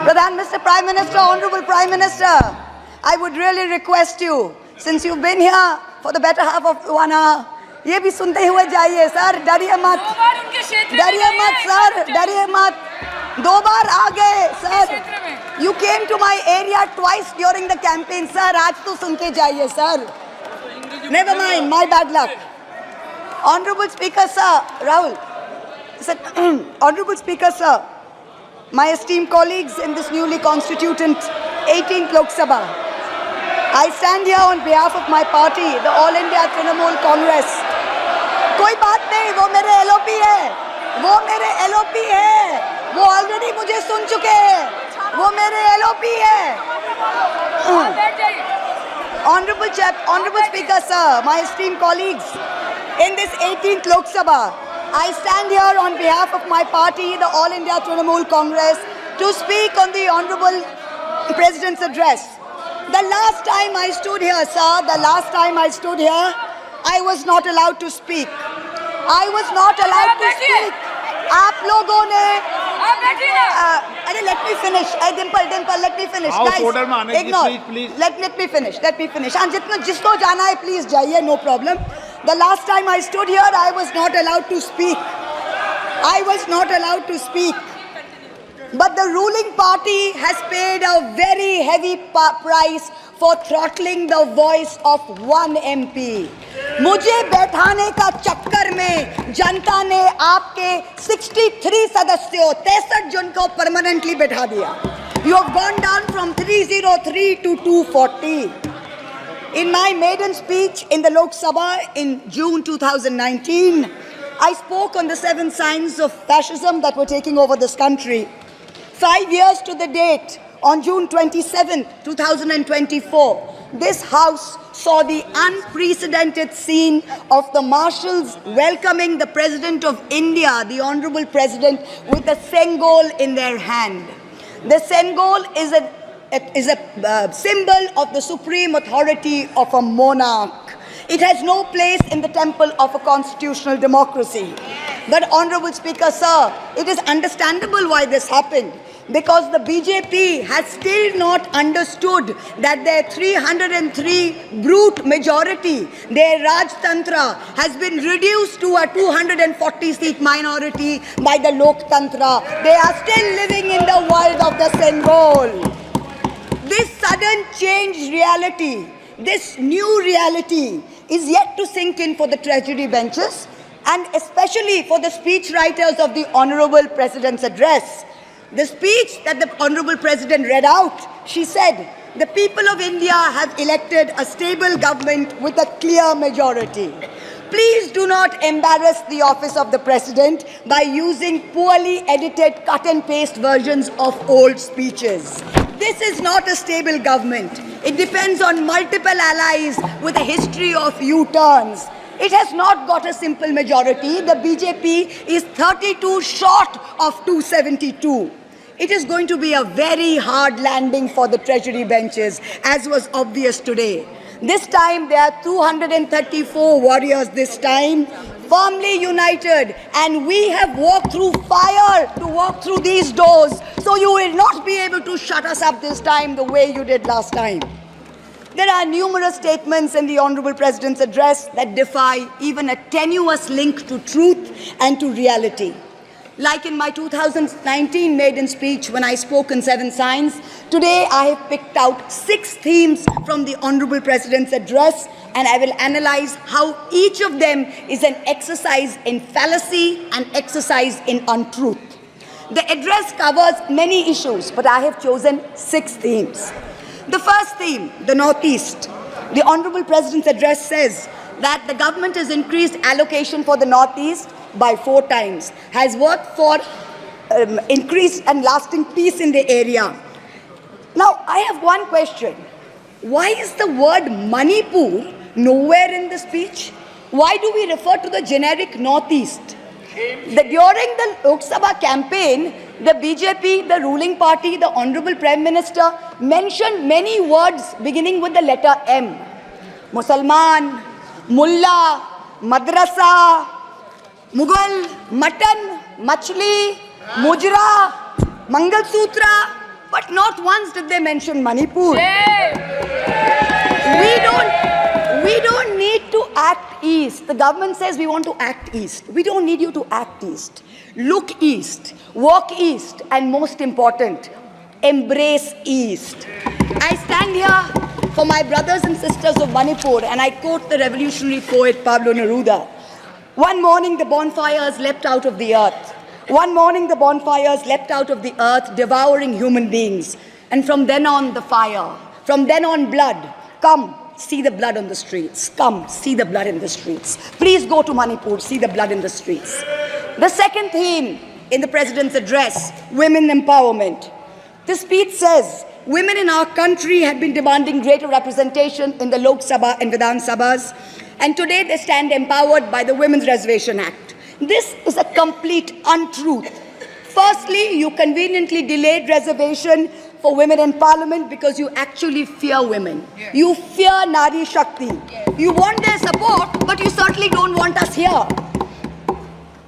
Pradhan, Mr. Prime Minister, Honorable Prime Minister, I would really request you, since you've been here for the better half of 1 hour, ये भी सुनते हुए जाइए sir, डरिए मत, sir, डरिए मत, 2 बार आ गए sir, you came to my area twice during the campaign, sir, आज तो सुन के जाइए sir, never mind, my bad luck. Honorable Speaker sir, Rahul, sir, Honorable Speaker sir, my esteemed colleagues in this newly constituted 18th Lok Sabha, I stand here on behalf of my party, the All India Trinamool Congress. कोई बात नहीं, वो मेरे LOP है, वो already मुझे सुन चुके हैं, वो मेरे LOP है. Honorable Speaker sir, my esteemed colleagues, in this 18th Lok Sabha, I stand here on behalf of my party, the All India Trinamool Congress, to speak on the Honorable President's address. The last time I stood here, sir, I was not allowed to speak. I was not allowed to speak. आप लोगों ने अरे let me finish. Dimple, let me finish. House Guys, order में ignore. please. Let me finish. हाँ, जिसको जाना है, please जाइए, no problem. The last time I stood here, I was not allowed to speak. But the ruling party has paid a very heavy price for throttling the voice of one MP. मुझे बैठाने का चक्कर में जनता ने आपके 63 सदस्यों 63 जन को परमानेंटली बैठा दिया. You have gone down from 303 to 240. In my maiden speech in the Lok Sabha in June 2019, I spoke on the 7 signs of fascism that were taking over this country. 5 years to the date, on June 27, 2024, this House saw the unprecedented scene of the marshals welcoming the President of India, the Honorable President, with a Sengol in their hand. The Sengol is a symbol of the supreme authority of a monarch. It has no place in the temple of a constitutional democracy. But Honorable Speaker, sir, it is understandable why this happened. Because the BJP has still not understood that their 303 brute majority, their Rajtantra, has been reduced to a 240-seat minority by the Loktantra. They are still living in the world of the Sengol. This sudden changed reality, this new reality, is yet to sink in for the treasury benches and especially for the speechwriters of the Honorable President's address. The speech that the Honorable President read out, she said, the people of India have elected a stable government with a clear majority. Please do not embarrass the office of the President by using poorly edited cut and paste versions of old speeches. This is not a stable government. It depends on multiple allies with a history of U-turns. It has not got a simple majority. The BJP is 32 short of 272. It is going to be a very hard landing for the treasury benches, as was obvious today. This time, there are 234 warriors this time, firmly united, and we have walked through fire to walk through these doors, so you will not be able to shut us up this time the way you did last time. There are numerous statements in the Honorable President's address that defy even a tenuous link to truth and to reality. Like in my 2019 maiden speech when I spoke in 7 signs, today I have picked out 6 themes from the Honorable President's address, and I will analyze how each of them is an exercise in fallacy and exercise in untruth. The address covers many issues, but I have chosen 6 themes. The first theme, the Northeast. The Honorable President's address says that the government has increased allocation for the Northeast by 4 times, has worked for increased and lasting peace in the area. Now, I have one question. Why is the word Manipur nowhere in the speech? Why do we refer to the generic Northeast? During the Lok Sabha campaign, the BJP, the ruling party, the Honorable Prime Minister mentioned many words beginning with the letter M. Musalman, Mullah, Madrasa, Mughal, Mutton, Machli, Mujra, Mangal Sutra, But not once did they mention Manipur. We don't need to act east. The government says we want to act east. We don't need you to act east. Look east, walk east, and most important, embrace east. I stand here for my brothers and sisters of Manipur, and I quote the revolutionary poet Pablo Neruda. One morning the bonfires leapt out of the earth. One morning the bonfires leapt out of the earth, devouring human beings. And from then on, the fire. From then on, blood. Come, see the blood on the streets. Come, see the blood in the streets. Please go to Manipur, see the blood in the streets. The second theme in the President's address, women empowerment. The speech says, women in our country had been demanding greater representation in the Lok Sabha and Vidhan Sabhas, and today they stand empowered by the Women's Reservation Act. This is a complete untruth. Firstly, you conveniently delayed reservation for women in parliament because you actually fear women. Yes. You fear Nari Shakti. Yes. You want their support, but you certainly don't want us here.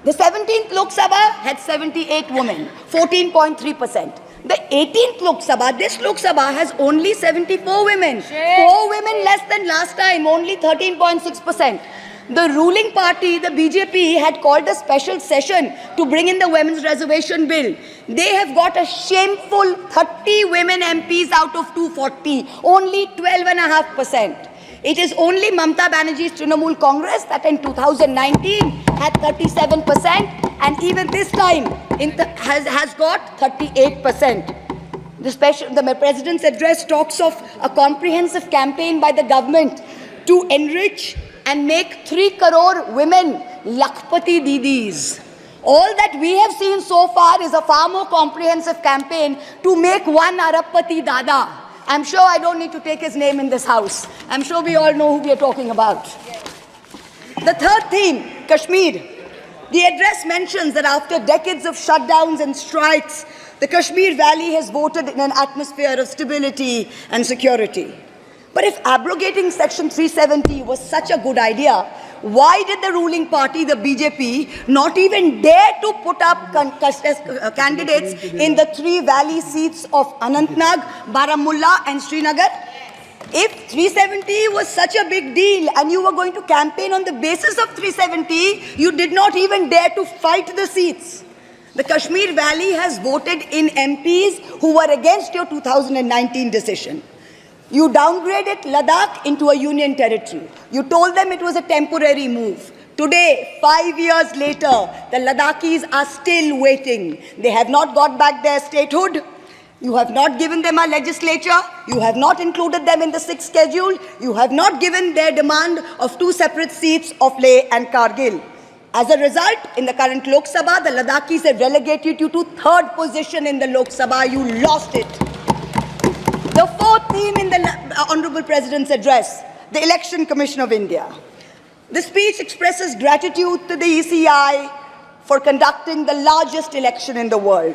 The 17th Lok Sabha had 78 women, 14.3%. The 18th Lok Sabha, this Lok Sabha has only 74 women. Yes. 4 women less than last time, only 13.6%. The ruling party, the BJP, had called a special session to bring in the Women's Reservation Bill. They have got a shameful 30 women MPs out of 240, only 12.5%. It is only Mamata Banerjee's Trinamool Congress that in 2019 had 37%, and even this time has got 38%. The President's address talks of a comprehensive campaign by the government to enrich and make 3 crore women Lakhpati Didis. All that we have seen so far is a far more comprehensive campaign to make 1 Arabpati Dada. I'm sure I don't need to take his name in this house. I'm sure we all know who we are talking about. The third theme, Kashmir. The address mentions that after decades of shutdowns and strikes, the Kashmir Valley has voted in an atmosphere of stability and security. But if abrogating Section 370 was such a good idea, why did the ruling party, the BJP, not even dare to put up candidates in the 3 valley seats of Anantnag, Baramulla and Srinagar? If 370 was such a big deal and you were going to campaign on the basis of 370, you did not even dare to fight the seats. The Kashmir Valley has voted in MPs who were against your 2019 decision. You downgraded Ladakh into a union territory. You told them it was a temporary move. Today, 5 years later, the Ladakhis are still waiting. They have not got back their statehood. You have not given them a legislature. You have not included them in the 6th schedule. You have not given their demand of 2 separate seats of Leh and Kargil. As a result, in the current Lok Sabha, the Ladakhis have relegated you to 3rd position in the Lok Sabha. You lost it. The 4th theme in the Honorable President's address, the Election Commission of India. The speech expresses gratitude to the ECI for conducting the largest election in the world.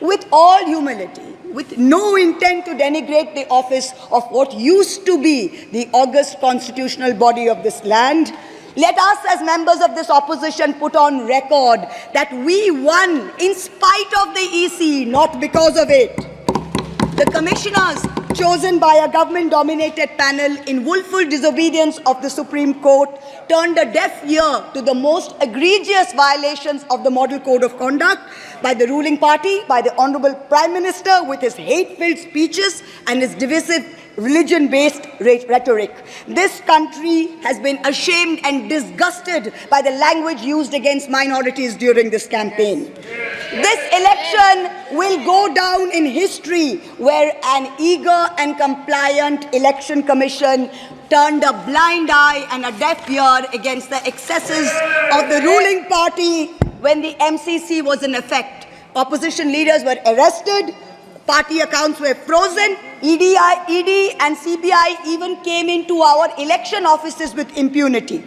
With all humility, with no intent to denigrate the office of what used to be the august constitutional body of this land, let us as members of this opposition put on record that we won in spite of the EC, not because of it. The commissioners chosen by a government-dominated panel in willful disobedience of the Supreme Court turned a deaf ear to the most egregious violations of the Model Code of Conduct by the ruling party, by the Honorable Prime Minister with his hate-filled speeches and his divisive religion-based rhetoric. This country has been ashamed and disgusted by the language used against minorities during this campaign. This election will go down in history where an eager and compliant election commission turned a blind eye and a deaf ear against the excesses of the ruling party when the MCC was in effect. Opposition leaders were arrested, party accounts were frozen, ED and CBI even came into our election offices with impunity.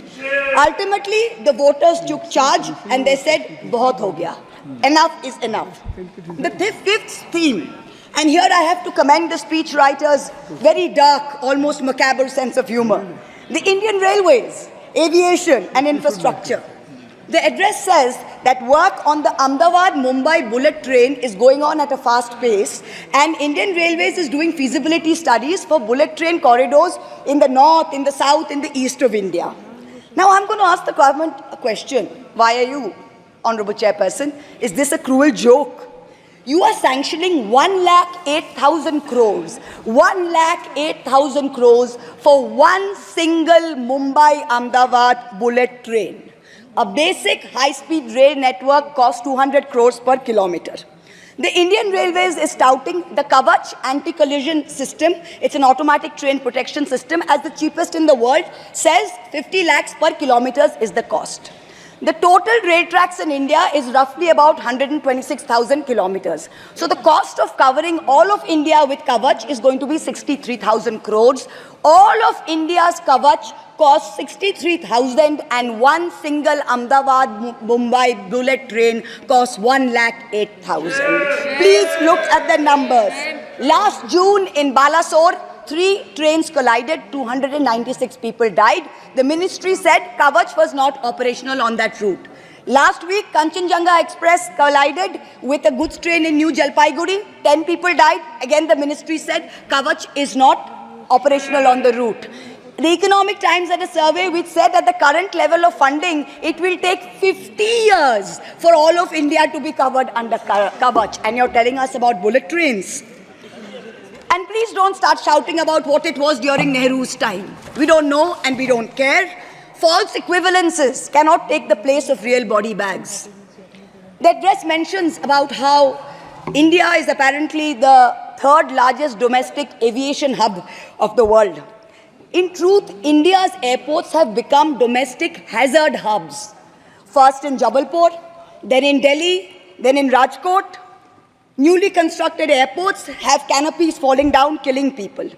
Ultimately, the voters took charge and they said, "Bahut ho gaya. Enough is enough." The 5th theme, and here I have to commend the speechwriter's very dark, almost macabre sense of humor. The Indian Railways, aviation and infrastructure. The address says that work on the Ahmedabad-Mumbai bullet train is going on at a fast pace, and Indian Railways is doing feasibility studies for bullet train corridors in the north, in the south, in the east of India. Now I'm going to ask the government a question. Why are you, Honorable Chairperson? Is this a cruel joke? You are sanctioning 1,08,000 crores, 1,08,000 crores for one single Mumbai-Ahmedabad bullet train. A basic high-speed rail network costs 200 crores per kilometer. The Indian Railways is touting the Kavach anti-collision system. It's an automatic train protection system as the cheapest in the world, says 50 lakhs per kilometer is the cost. The total rail tracks in India is roughly about 126,000 kilometers. So the cost of covering all of India with Kavach is going to be 63,000 crores. All of India's Kavach costs 63,000 and one single Ahmedabad-Mumbai bullet train costs 1,08,000. Please look at the numbers. Last June in Balasore, 3 trains collided, 296 people died. The ministry said Kavach was not operational on that route. Last week, Kanchenjunga Express collided with a goods train in New Jalpaiguri. 10 people died. Again, the ministry said Kavach is not operational on the route. The Economic Times had a survey which said at the current level of funding, it will take 50 years for all of India to be covered under Kavach. And you're telling us about bullet trains. And please don't start shouting about what it was during Nehru's time. We don't know and we don't care. False equivalences cannot take the place of real body bags. The address mentions about how India is apparently the 3rd largest domestic aviation hub of the world. In truth, India's airports have become domestic hazard hubs. First in Jabalpur, then in Delhi, then in Rajkot. Newly constructed airports have canopies falling down, killing people.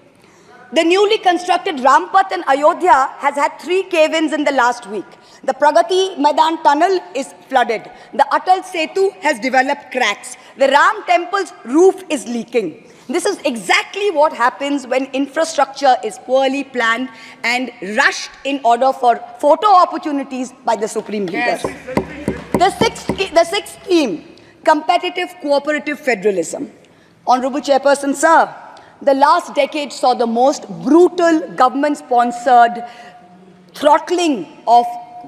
The newly constructed Rampat in Ayodhya has had 3 cave-ins in the last week. The Pragati Maidan tunnel is flooded. The Atal Setu has developed cracks. The Ram temple's roof is leaking. This is exactly what happens when infrastructure is poorly planned and rushed in order for photo opportunities by the Supreme Leader. The sixth theme, competitive cooperative federalism. Honorable Chairperson, sir, the last decade saw the most brutal government-sponsored throttling of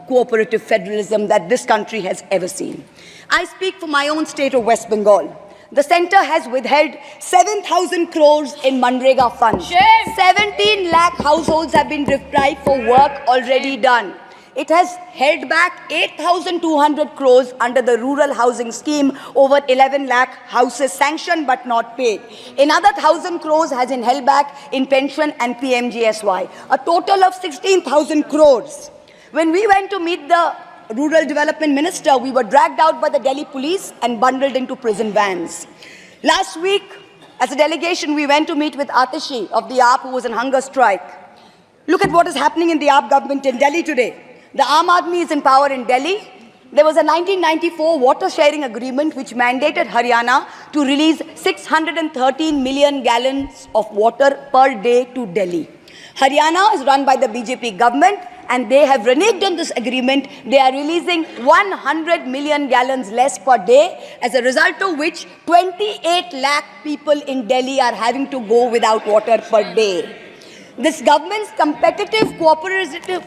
cooperative federalism that this country has ever seen. I speak for my own state of West Bengal. The centre has withheld 7,000 crores in Manrega funds. 17 lakh households have been deprived for work already done. It has held back 8,200 crores under the rural housing scheme, over 11 lakh houses sanctioned but not paid. Another 1,000 crores has been held back in pension and PMGSY. A total of 16,000 crores. When we went to meet the Rural Development Minister, we were dragged out by the Delhi police and bundled into prison vans. Last week, as a delegation, we went to meet with Atishi of the AAP, who was on hunger strike. Look at what is happening in the AAP government in Delhi today. The Aam Aadmi is in power in Delhi. There was a 1994 water sharing agreement which mandated Haryana to release 613 million gallons of water per day to Delhi. Haryana is run by the BJP government and they have reneged on this agreement. They are releasing 100 million gallons less per day, as a result of which 28 lakh people in Delhi are having to go without water per day. This government's competitive cooperative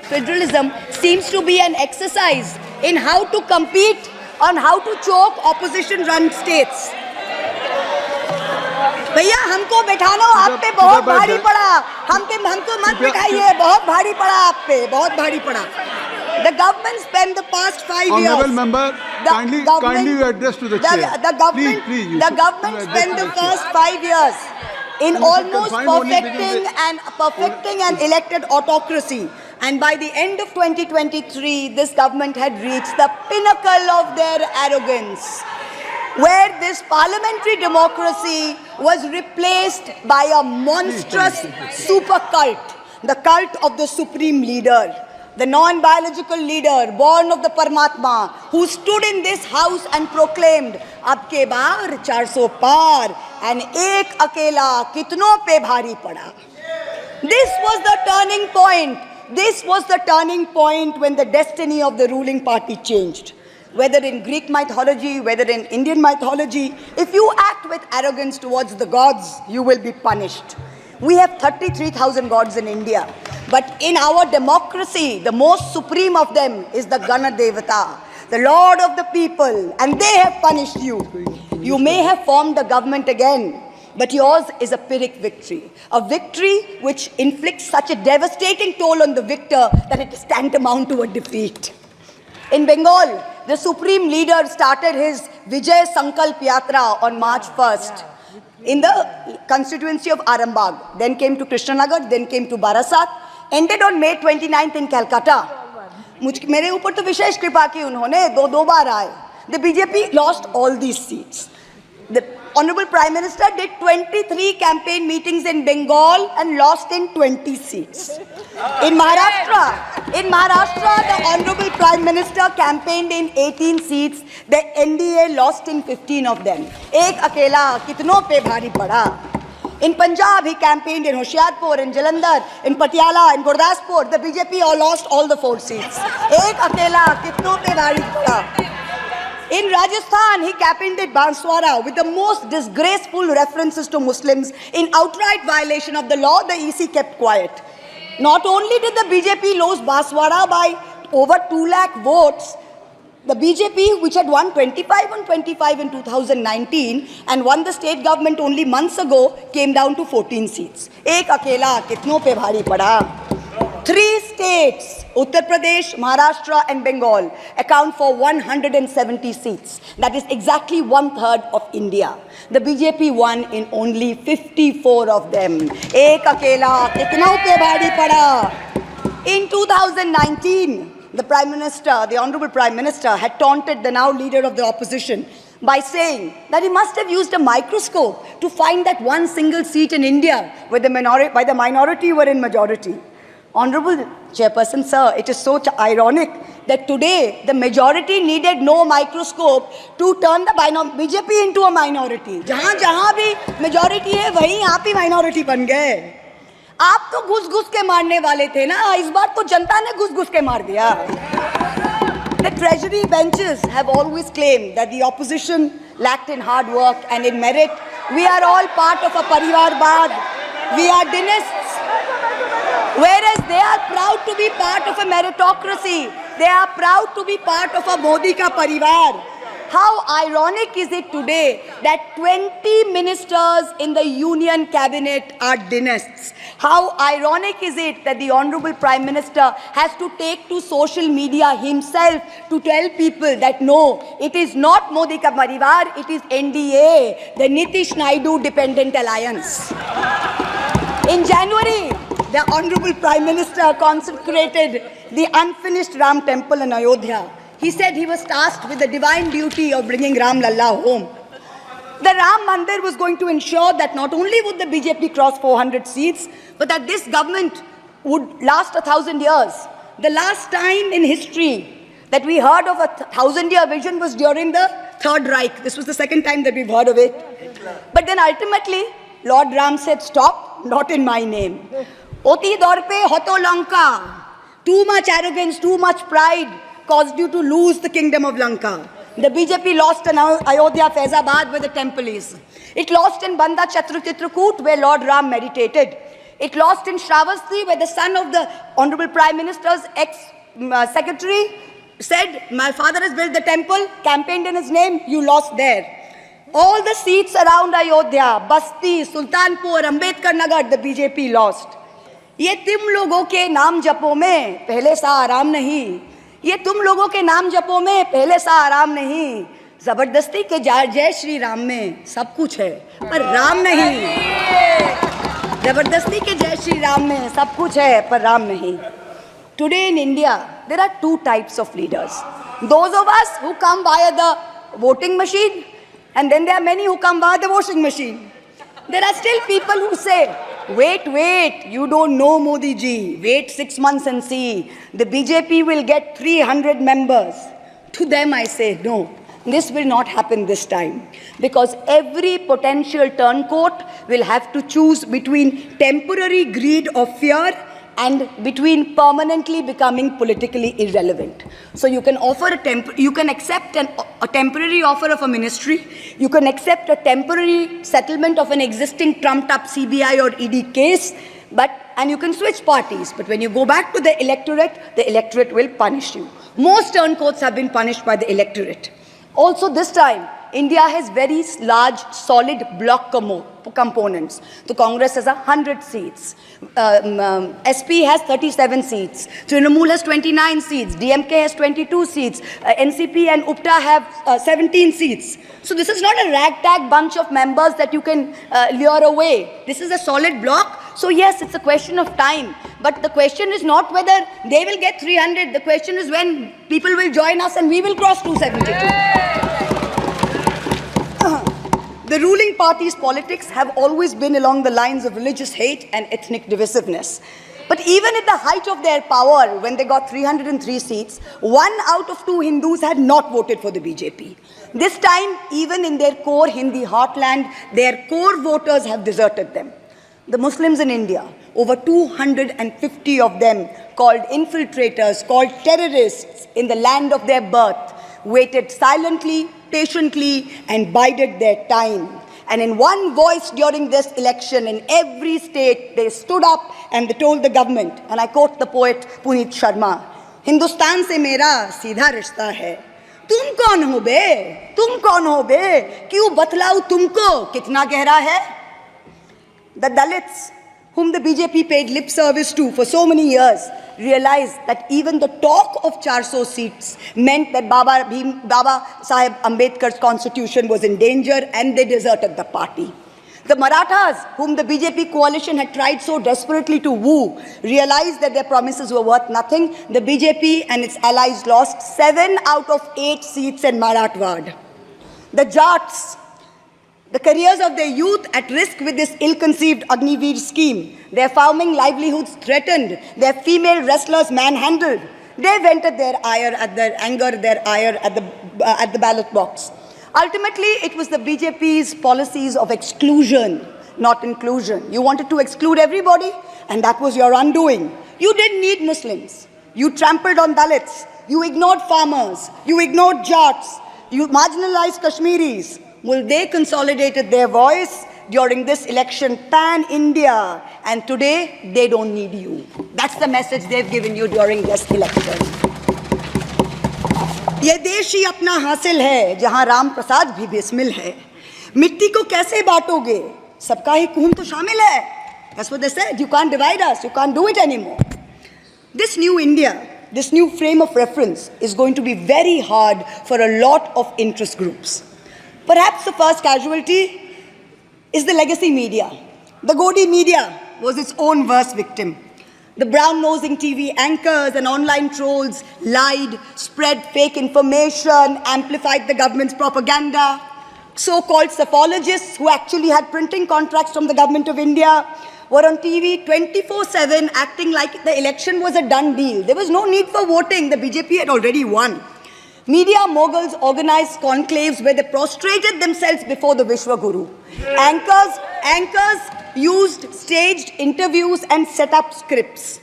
federalism seems to be an exercise in how to compete on how to choke opposition-run states. भैया हमको बैठाना आप पे बहुत भारी पड़ा, हमको मत बिठाइए, बहुत भारी पड़ा आप पे, बहुत भारी पड़ा. The government spent the past 5 years. Honorable member, kindly you address to the chair. The government spent the first 5 years in almost perfecting an elected autocracy. And by the end of 2023, this government had reached the pinnacle of their arrogance, where this parliamentary democracy was replaced by a monstrous super cult, the cult of the supreme leader, the non-biological leader born of the Paramatma, who stood in this house and proclaimed, "Ab ke baar 400 par, and ek akela kitno pe bhari pada." This was the turning point. This was the turning point when the destiny of the ruling party changed. whether in Greek mythology, whether in Indian mythology, if you act with arrogance towards the gods, you will be punished. We have 33,000 gods in India. But in our democracy, the most supreme of them is the Ganadevata, the Lord of the people, and they have punished you. You may have formed the government again, but yours is a Pyrrhic victory. A victory which inflicts such a devastating toll on the victor that it is tantamount to a defeat. In Bengal, the supreme leader started his Vijay Sankalp Yatra on March 1st in the constituency of Arambagh, then came to Krishnanagar, then came to Barasat, ended on May 29th in Calcutta. मेरे ऊपर तो विशेष कृपा की उन्होंने दो बार आए. The BJP lost all these seats. The Honorable Prime Minister did 23 campaign meetings in Bengal and lost in 20 seats. In Maharashtra, the Honorable Prime Minister campaigned in 18 seats. The NDA lost in 15 of them. एक अकेला कितनों पे भारी पड़ा. In Punjab, he campaigned in Hoshiarpur, in Jalandhar, in Patiala, in Gurdaspur. The BJP all lost all the 4 seats. एक अकेला कितनों पे भारी पड़ा. In Rajasthan, he campaigned at Banswara with the most disgraceful references to Muslims. In outright violation of the law, the EC kept quiet. Not only did the BJP lose Banswara by over 2 lakh votes, the BJP, which had won 25 on 25 in 2019 and won the state government only months ago, came down to 14 seats. Ek akela kitno pe bhari pada. 3 states, Uttar Pradesh, Maharashtra and Bengal, account for 170 seats. That is exactly 1/3 of India. The BJP won in only 54 of them. Ek akela kitno pe bhari pada. In 2019, the Prime Minister, the Honorable Prime Minister, had taunted the now leader of the opposition by saying that he must have used a microscope to find that one single seat in India where the minority were in majority. Honorable Chairperson, sir, it is so ironic that today the majority needed no microscope to turn the BJP into a minority. जहाँ भी majority है, वहीं आप ही minority बन गए. आप तो घुस-घुस के मारने वाले थे ना, इस बार तो जनता ने घुस-घुस के मार दिया. The treasury benches have always claimed that the opposition lacked in hard work and in merit. We are all part of a Parivarvad. We are dynasts. Whereas they are proud to be part of a meritocracy. They are proud to be part of a Modi ka parivar. How ironic is it today that 20 ministers in the union cabinet are dynasts? How ironic is it that the Honorable Prime Minister has to take to social media himself to tell people that no, it is not Modi ka parivar, it is NDA, the Nitish Naidu Dependent Alliance. In January, the Honorable Prime Minister consecrated the unfinished Ram temple in Ayodhya. He said he was tasked with the divine duty of bringing Ram Lalla home. The Ram Mandir was going to ensure that not only would the BJP cross 400 seats, but that this government would last 1,000 years. The last time in history that we heard of a 1,000-year vision was during the Third Reich. This was the second time that we've heard of it. But then ultimately, Lord Ram said, stop, not in my name. Oti dorpe hoto Lanka. Too much arrogance, too much pride caused you to lose the kingdom of Lanka. The BJP lost in Ayodhya, Faizabad, where the temple is. It lost in Banda Chitrakoot, where Lord Ram meditated. It lost in Shravasti, where the son of the Honorable Prime Minister's ex-secretary said, my father has built the temple, campaigned in his name, you lost there. All the seats around Ayodhya, Basti, Sultanpur, Ambedkar Nagar, the BJP lost. ये तुम लोगों के नाम जपों में पहले सा आराम नहीं. ये तुम लोगों के नाम जपों में पहले सा आराम नहीं. जबरदस्ती के जय श्री राम में सब कुछ है, पर राम नहीं. जबरदस्ती के जय श्री राम में सब कुछ है, पर राम नहीं. Today in India, there are 2 types of leaders. Those of us who come via the voting machine, and then there are many who come via the washing machine. There are still people who say, wait, you don't know Modi ji. Wait 6 months and see. The BJP will get 300 members. To them I say, no, this will not happen this time. Because every potential turncoat will have to choose between temporary greed of fear and between permanently becoming politically irrelevant. So you can offer you can accept a temporary offer of a ministry, you can accept a temporary settlement of an existing trumped-up CBI or ED case, and you can switch parties. But when you go back to the electorate will punish you. Most turncoats have been punished by the electorate. Also this time, India has very large, solid block components. The Congress has 100 seats. SP has 37 seats. Trinamool has 29 seats. DMK has 22 seats. NCP and UPTA have 17 seats. So this is not a ragtag bunch of members that you can lure away. This is a solid block. So yes, it's a question of time. But the question is not whether they will get 300. The question is when people will join us and we will cross 272. The ruling party's politics have always been along the lines of religious hate and ethnic divisiveness. But even at the height of their power, when they got 303 seats, 1 out of 2 Hindus had not voted for the BJP. This time, even in their core Hindi heartland, their core voters have deserted them. The Muslims in India, over 250 of them, called infiltrators, called terrorists in the land of their birth, waited silently, patiently, and bided their time. And in one voice during this election, in every state, they stood up and they told the government, and I quote the poet Puneet Sharma, "Hindustan se mera seedha rishta hai. Tum kaun ho be? Tum kaun ho be? Kyun batlau tumko? Kitna gehra hai?" The Dalits, whom the BJP paid lip service to for so many years, realized that even the talk of 400 seats meant that Baba Sahib Ambedkar's constitution was in danger, and they deserted the party. The Marathas, whom the BJP coalition had tried so desperately to woo, realized that their promises were worth nothing. The BJP and its allies lost 7 out of 8 seats in Marathwad. The Jats, the careers of their youth at risk with this ill-conceived Agniveer scheme, their farming livelihoods threatened, their female wrestlers manhandled. They vented their ire at the ballot box. Ultimately, it was the BJP's policies of exclusion, not inclusion. You wanted to exclude everybody, and that was your undoing. You didn't need Muslims. You trampled on Dalits. You ignored farmers. You ignored Jats. You marginalized Kashmiris. Well, they consolidated their voice during this election pan-India, and today they don't need you. That's the message they've given you during this election. ये देश ही अपना हासिल है जहां राम प्रसाद भी बिस्मिल है. मिट्टी को कैसे बांटोगे? सबका ही खून तो शामिल है. That's what they said. You can't divide us. You can't do it anymore. This new India, this new frame of reference is going to be very hard for a lot of interest groups. Perhaps the first casualty is the legacy media. The Godi media was its own worst victim. The brown-nosing TV anchors and online trolls lied, spread fake information, amplified the government's propaganda. So-called psephologists who actually had printing contracts from the government of India were on TV 24/7 acting like the election was a done deal. There was no need for voting. The BJP had already won. Media moguls organized conclaves where they prostrated themselves before the Vishwa Guru. Anchors used staged interviews and set up scripts.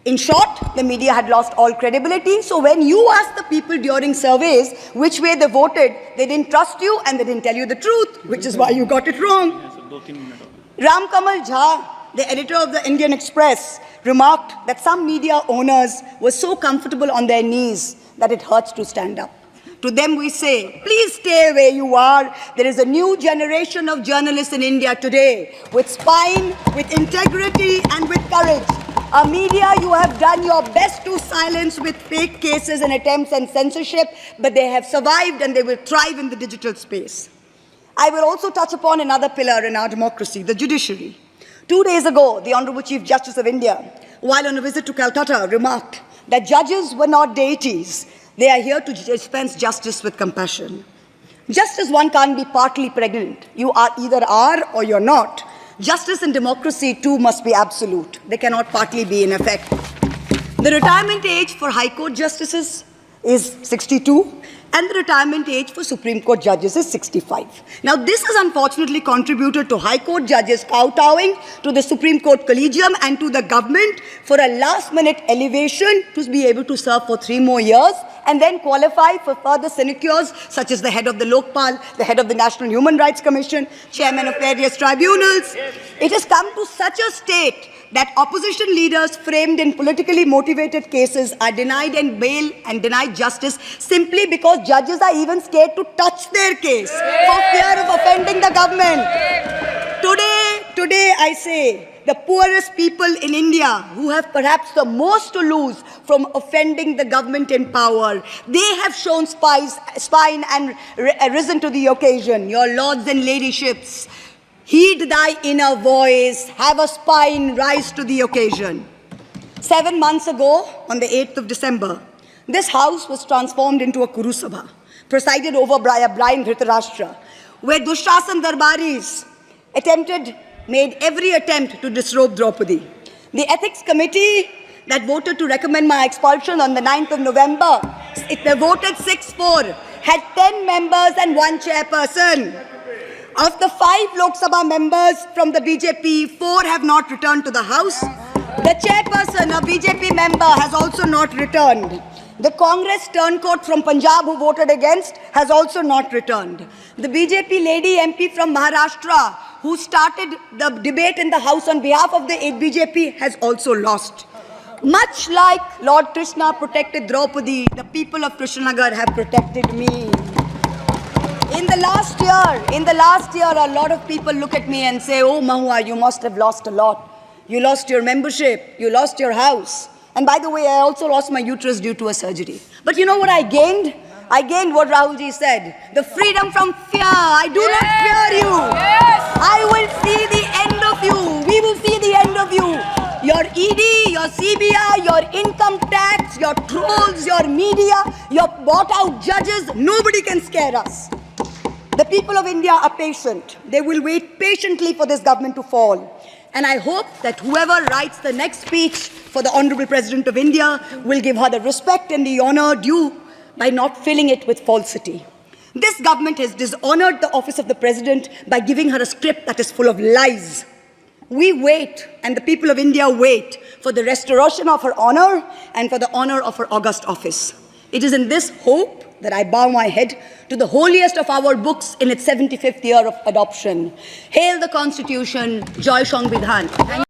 In short, the media had lost all credibility. So when you asked the people during surveys which way they voted, they didn't trust you and they didn't tell you the truth, which is why you got it wrong. Ram Kamal Jha, the editor of the Indian Express, remarked that some media owners were so comfortable on their knees that it hurts to stand up. To them we say, please stay where you are. There is a new generation of journalists in India today with spine, with integrity and with courage. A media you have done your best to silence with fake cases and attempts and censorship, but they have survived and they will thrive in the digital space. I will also touch upon another pillar in our democracy, the judiciary. 2 days ago, the Honorable Chief Justice of India, while on a visit to Calcutta, remarked that judges were not deities. They are here to dispense justice with compassion. Just as one can't be partly pregnant, you are either are or you're not, justice and democracy too must be absolute. They cannot partly be in effect. The retirement age for High Court justices is 62, and the retirement age for Supreme Court judges is 65. Now, this has unfortunately contributed to High Court judges kowtowing to the Supreme Court Collegium and to the government for a last-minute elevation to be able to serve for 3 more years and then qualify for further sinecures such as the head of the Lokpal, the head of the National Human Rights Commission, chairman of various tribunals. It has come to such a state that opposition leaders framed in politically motivated cases are denied in bail and denied justice simply because judges are even scared to touch their case for fear of offending the government. Today I say, the poorest people in India who have perhaps the most to lose from offending the government in power, they have shown spine and risen to the occasion. Your lords and ladyships, heed thy inner voice, have a spine, rise to the occasion. 7 months ago, on the 8th of December, this house was transformed into a Kuru Sabha, presided over by a blind Dhritarashtra, where Dushrasan Darbaris made every attempt to disrobe Draupadi. The Ethics Committee that voted to recommend my expulsion on the 9th of November, it voted 6-4, had 10 members and 1 chairperson. Of the 5 Lok Sabha members from the BJP, 4 have not returned to the House. The chairperson, a BJP member, has also not returned. The Congress turncoat from Punjab who voted against has also not returned. The BJP lady MP from Maharashtra who started the debate in the House on behalf of the BJP has also lost. Much like Lord Krishna protected Draupadi, the people of Krishnanagar have protected me. In the last year, a lot of people look at me and say, "Oh, Mahua, you must have lost a lot. You lost your membership, you lost your house. And by the way, I also lost my uterus due to a surgery." But you know what I gained? I gained what Rahulji said, the freedom from fear. I do not fear you. I will see the end of you. We will see the end of you. Your ED, your CBI, your income tax, your trolls, your media, your bought-out judges, nobody can scare us. The people of India are patient. They will wait patiently for this government to fall. And I hope that whoever writes the next speech for the Honorable President of India will give her the respect and the honor due by not filling it with falsity. This government has dishonored the office of the President by giving her a script that is full of lies. We wait, and the people of India wait, for the restoration of her honor and for the honor of her august office. It is in this hope that I bow my head to the holiest of our books in its 75th year of adoption. Hail the Constitution, Joy Sangvidhan.